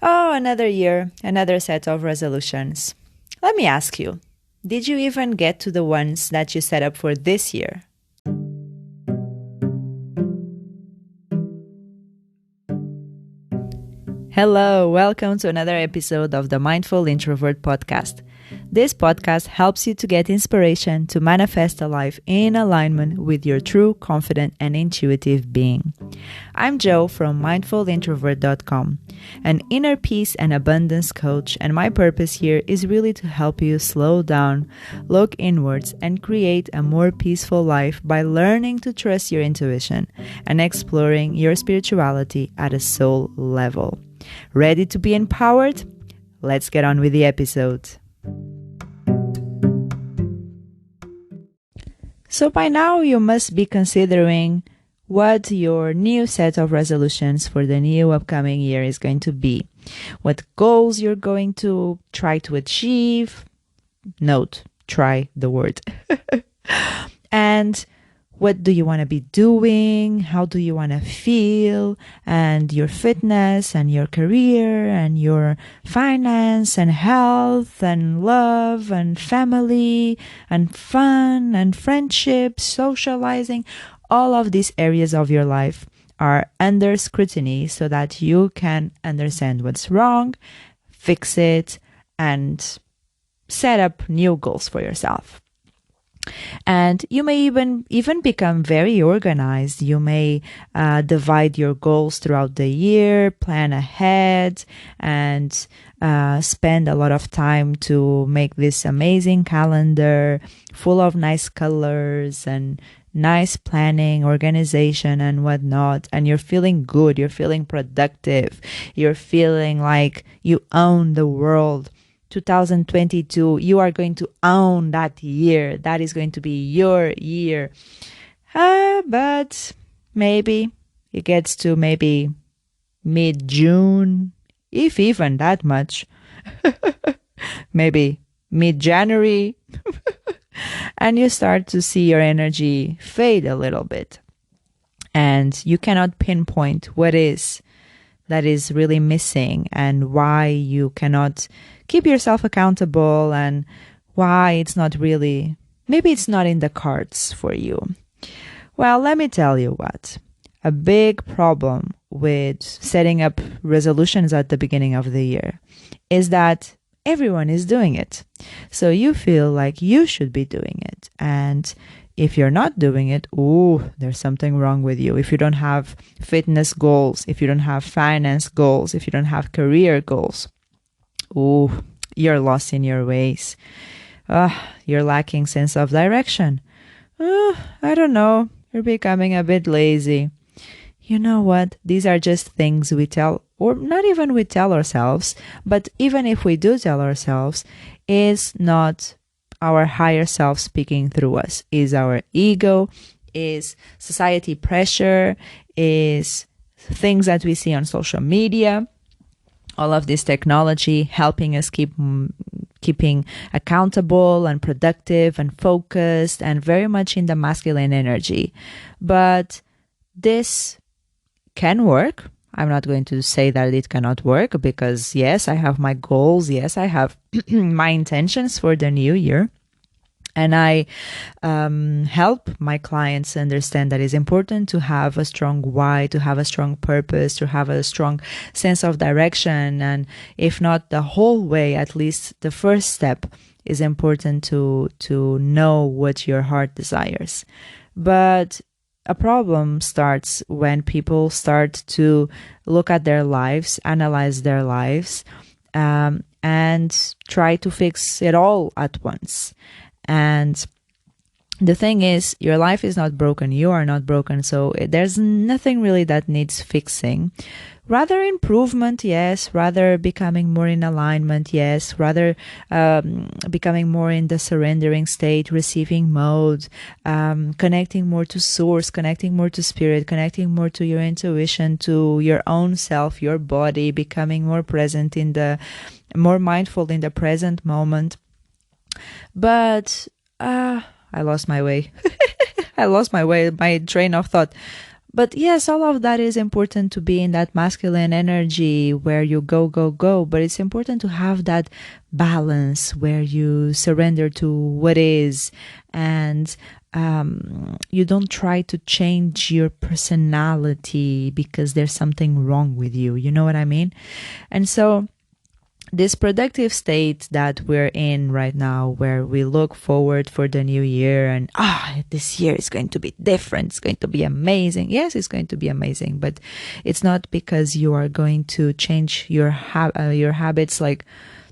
Oh, another year, another set of resolutions. Let me ask you, did you even get to the ones that you set up for this year? Hello, welcome to another episode of the Mindful Introvert podcast. This podcast helps you to get inspiration to manifest a life in alignment with your true, confident, and intuitive being. I'm Jo from mindfulintrovert.com, an inner peace and abundance coach, and my purpose here is really to help you slow down, look inwards, and create a more peaceful life by learning to trust your intuition and exploring your spirituality at a soul level. Ready to be empowered? Let's get on with the episode. So by now you must be considering what your new set of resolutions for the new upcoming year is going to be. What goals you're going to try to achieve. Note, try the word. And what do you want to be doing? How do you want to feel? And your fitness and your career and your finance and health and love and family and fun and friendship, socializing. All of these areas of your life are under scrutiny so that you can understand what's wrong, fix it, and set up new goals for yourself. And you may even become very organized. You may divide your goals throughout the year, plan ahead, and spend a lot of time to make this amazing calendar full of nice colors and nice planning, organization, and whatnot. And you're feeling good. You're feeling productive. You're feeling like you own the world. 2022, you are going to own that year. That is going to be your year. But maybe it gets to maybe mid-June, if even that much. Maybe mid-January. And you start to see your energy fade a little bit. And you cannot pinpoint what is that is really missing and why you cannot keep yourself accountable and why it's not really, maybe it's not in the cards for you. Well, let me tell you what. A big problem with setting up resolutions at the beginning of the year is that everyone is doing it. So you feel like you should be doing it. And if you're not doing it, there's something wrong with you. If you don't have fitness goals, if you don't have finance goals, if you don't have career goals, you're lost in your ways. You're lacking sense of direction. I don't know. You're becoming a bit lazy. You know what? These are just things we tell, or not even we tell ourselves, but even if we do tell ourselves, it's not our higher self speaking through us. Is our ego, is society pressure, is things that we see on social media, all of this technology helping us keeping accountable and productive and focused and very much in the masculine energy. But this can work. I'm not going to say that it cannot work because yes, I have my goals. Yes, I have my intentions for the new year. And I help my clients understand that it's important to have a strong why, to have a strong purpose, to have a strong sense of direction. And if not the whole way, at least the first step is important to know what your heart desires. But a problem starts when people start to look at their lives, analyze their lives, and try to fix it all at once. And the thing is, your life is not broken. You are not broken. So there's nothing really that needs fixing. Rather improvement, yes. Rather becoming more in alignment, yes. Rather becoming more in the surrendering state, receiving mode, connecting more to source, connecting more to spirit, connecting more to your intuition, to your own self, your body, becoming more present more mindful in the present moment. But I lost my way. My train of thought. But yes, all of that is important to be in that masculine energy where you go, go, go. But it's important to have that balance where you surrender to what is, and you don't try to change your personality because there's something wrong with you. You know what I mean? And so this productive state that we're in right now, where we look forward for the new year and this year is going to be different, it's going to be amazing. Yes, it's going to be amazing, but it's not because you are going to change your habits like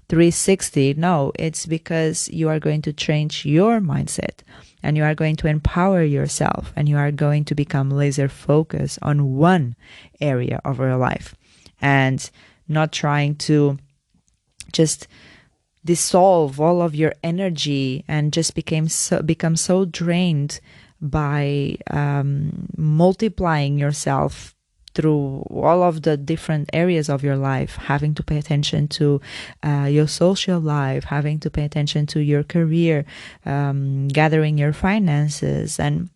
360. No, it's because you are going to change your mindset, and you are going to empower yourself, and you are going to become laser focused on one area of your life, and not trying to just dissolve all of your energy and just become so drained by multiplying yourself through all of the different areas of your life, having to pay attention to your social life, having to pay attention to your career, gathering your finances, and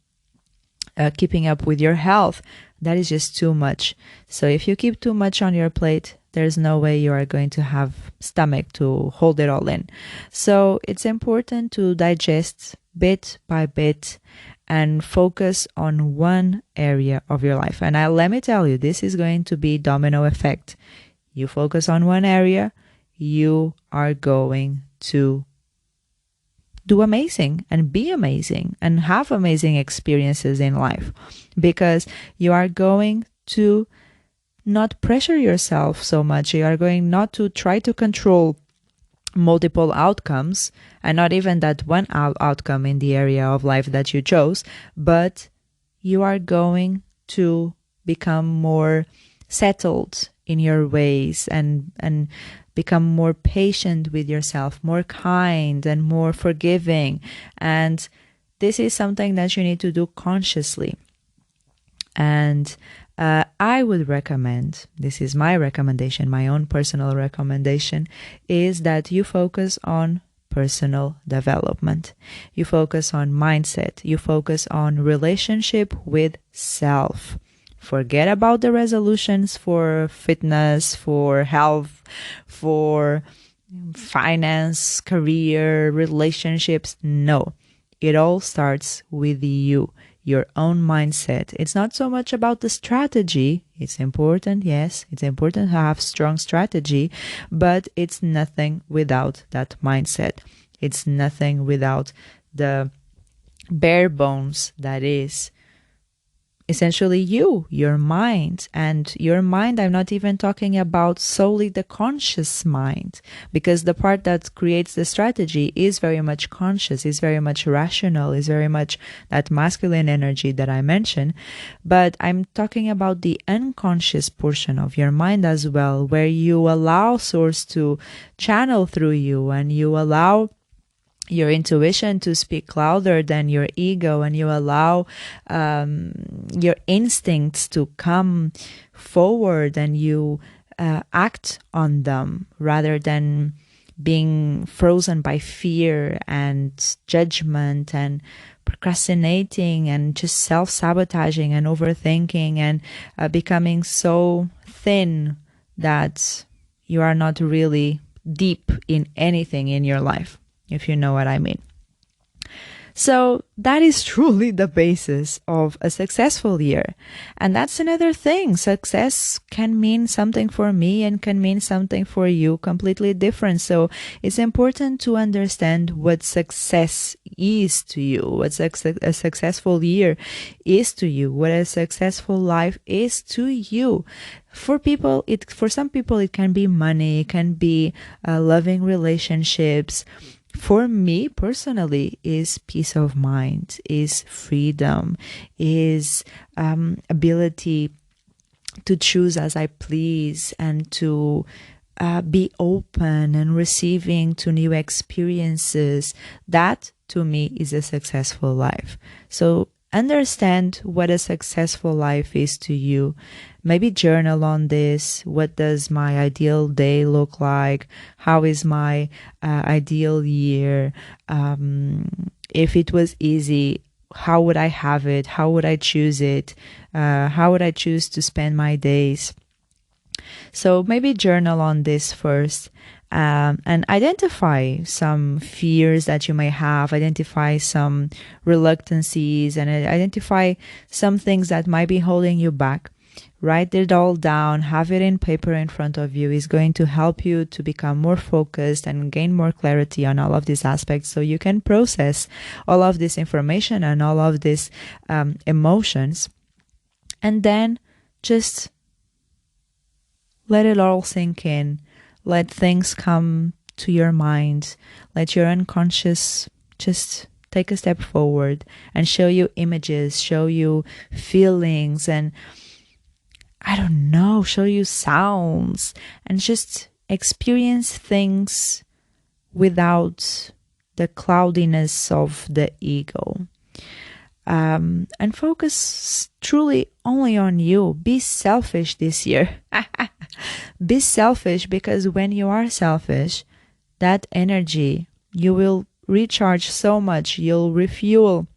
keeping up with your health. That is just too much. So if you keep too much on your plate, there's no way you are going to have stomach to hold it all in. So it's important to digest bit by bit and focus on one area of your life. And let me tell you, this is going to be domino effect. You focus on one area, you are going to do amazing and be amazing and have amazing experiences in life, because you are going to not pressure yourself so much. You are going not to try to control multiple outcomes, and not even that one outcome in the area of life that you chose, but you are going to become more settled in your ways, and become more patient with yourself, more kind and more forgiving. And this is something that you need to do consciously. And I would recommend, this is my recommendation, my own personal recommendation, is that you focus on personal development. You focus on mindset. You focus on relationship with self. Forget about the resolutions for fitness, for health, for finance, career, relationships. No, it all starts with you, your own mindset. It's not so much about the strategy. It's important, yes, it's important to have strong strategy, but it's nothing without that mindset. It's nothing without the bare bones that is essentially your mind. And your mind, I'm not even talking about solely the conscious mind, because the part that creates the strategy is very much conscious, is very much rational, is very much that masculine energy that I mentioned. But I'm talking about the unconscious portion of your mind as well, where you allow source to channel through you, and you allow your intuition to speak louder than your ego, and you allow your instincts to come forward, and you act on them rather than being frozen by fear and judgment and procrastinating and just self-sabotaging and overthinking, and becoming so thin that you are not really deep in anything in your life, if you know what I mean. So that is truly the basis of a successful year. And that's another thing. Success can mean something for me and can mean something for you completely different. So it's important to understand what success is to you, what a successful year is to you, what a successful life is to you. For some people, it can be money, it can be loving relationships. For me personally, is peace of mind, is freedom, is ability to choose as I please, and to be open and receiving to new experiences. That to me is a successful life. So understand what a successful life is to you. Maybe journal on this. What does my ideal day look like? How is my ideal year? If it was easy, how would I have it? How would I choose it? How would I choose to spend my days? So maybe journal on this first, and identify some fears that you may have, identify some reluctancies, and identify some things that might be holding you back. Write it all down, have it in paper in front of you is going to help you to become more focused and gain more clarity on all of these aspects so you can process all of this information and all of these emotions. And then just let it all sink in. Let things come to your mind. Let your unconscious just take a step forward and show you images, show you feelings, and I don't know, show you sounds, and just experience things without the cloudiness of the ego. And focus truly only on you. Be selfish this year. Be selfish, because when you are selfish, that energy, you will recharge so much. You'll refuel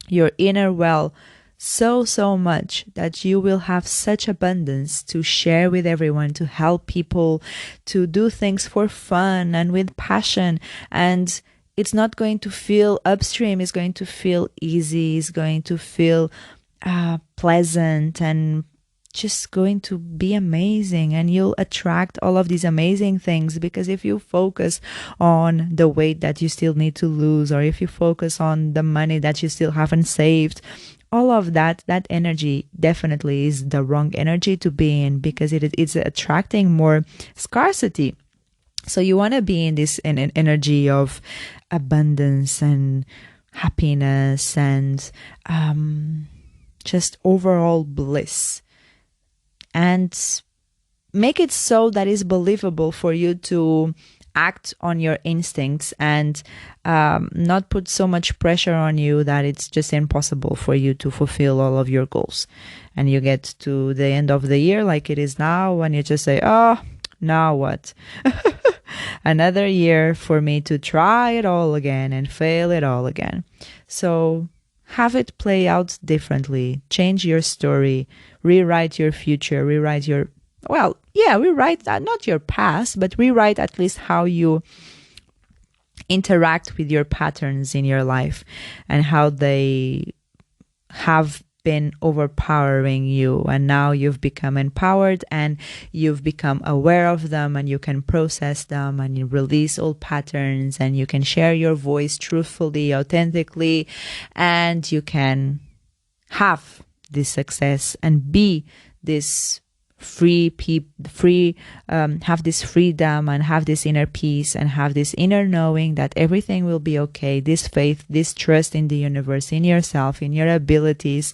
your inner well so much that you will have such abundance to share with everyone, to help people, to do things for fun and with passion. And it's not going to feel upstream, it's going to feel easy, it's going to feel pleasant, and just going to be amazing. And you'll attract all of these amazing things, because if you focus on the weight that you still need to lose, or if you focus on the money that you still haven't saved, all of that energy definitely is the wrong energy to be in, because it's attracting more scarcity. So you want to be in this energy of abundance and happiness and just overall bliss. And make it so that it's believable for you to act on your instincts, and not put so much pressure on you that it's just impossible for you to fulfill all of your goals. And you get to the end of the year like it is now, and you just say, oh, now what? Another year for me to try it all again and fail it all again. So have it play out differently. Change your story. Rewrite your future. Rewrite not your past, but rewrite at least how you interact with your patterns in your life and how they have been overpowering you. And now you've become empowered and you've become aware of them, and you can process them, and you release old patterns, and you can share your voice truthfully, authentically, and you can have this success and be this have this freedom and have this inner peace and have this inner knowing that everything will be okay, this faith, this trust in the universe, in yourself, in your abilities,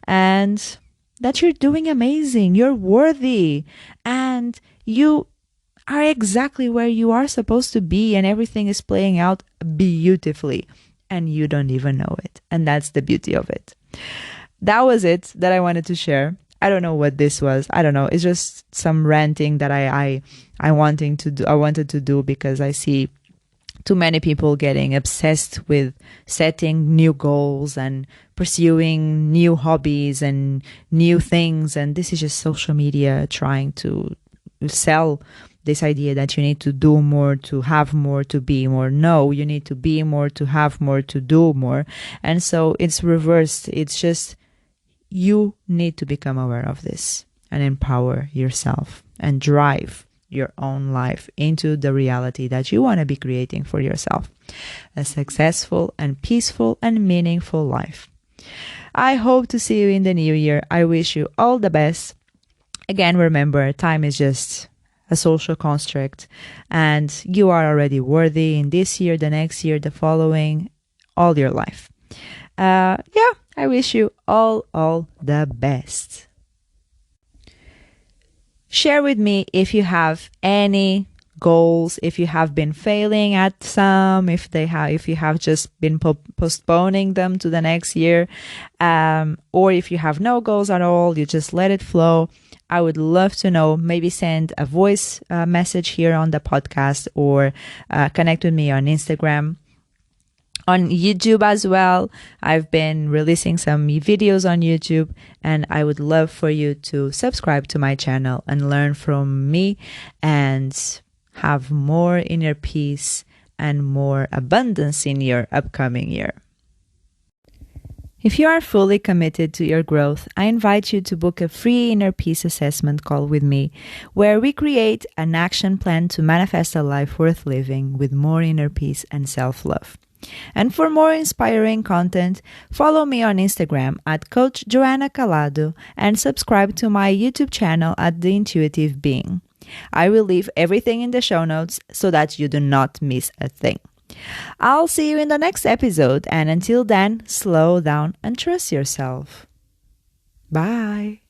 and that you're doing amazing, you're worthy, and you are exactly where you are supposed to be, and everything is playing out beautifully and you don't even know it. And that's the beauty of it. That was it that I wanted to share. I don't know what this was. I don't know. It's just some ranting that I wanted to do because I see too many people getting obsessed with setting new goals and pursuing new hobbies and new things. And this is just social media trying to sell this idea that you need to do more, to have more, to be more. No, you need to be more, to have more, to do more. And so it's reversed. It's just you need to become aware of this and empower yourself and drive your own life into the reality that you want to be creating for yourself. A successful and peaceful and meaningful life. I hope to see you in the new year. I wish you all the best. Again, remember, time is just a social construct, and you are already worthy in this year, the next year, the following, all your life. I wish you all the best. Share with me if you have any goals, if you have been failing at some, if you have just been postponing them to the next year, or if you have no goals at all, you just let it flow. I would love to know. Maybe send a voice message here on the podcast, or connect with me on Instagram. on YouTube as well. I've been releasing some videos on YouTube, and I would love for you to subscribe to my channel and learn from me and have more inner peace and more abundance in your upcoming year. If you are fully committed to your growth, I invite you to book a free inner peace assessment call with me, where we create an action plan to manifest a life worth living with more inner peace and self-love. And for more inspiring content, follow me on Instagram at Coach Joanna Calado and subscribe to my YouTube channel at The Intuitive Being. I will leave everything in the show notes so that you do not miss a thing. I'll see you in the next episode, and until then, slow down and trust yourself. Bye.